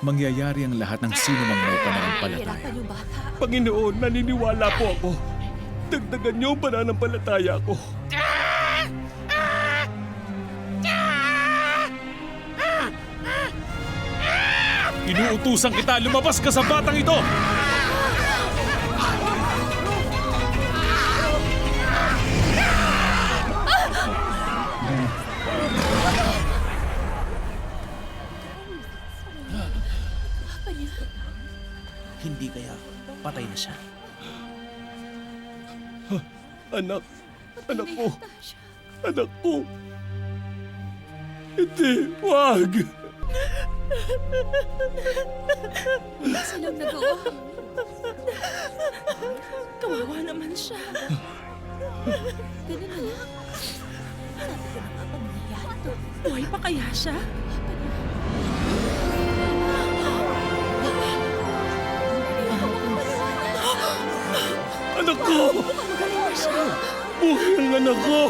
mangyayari ang lahat ng sino mang may pananampalataya. Hirapan yung bata. Panginoon, naniniwala po ako. Dagdagan niyo ang pananampalataya ko. Inuutusan kita, lumabas ka sa batang ito! Hindi kaya patay na siya. Anak ko. Anak ko. Hindi, wag. Silang nagawa. Kawawa naman siya. Ganun na lang. Sabi ko na nga ba mangyayari to? Buhay pa kaya siya? Anak ko! Magaling na siya. Buhay ang anak ko!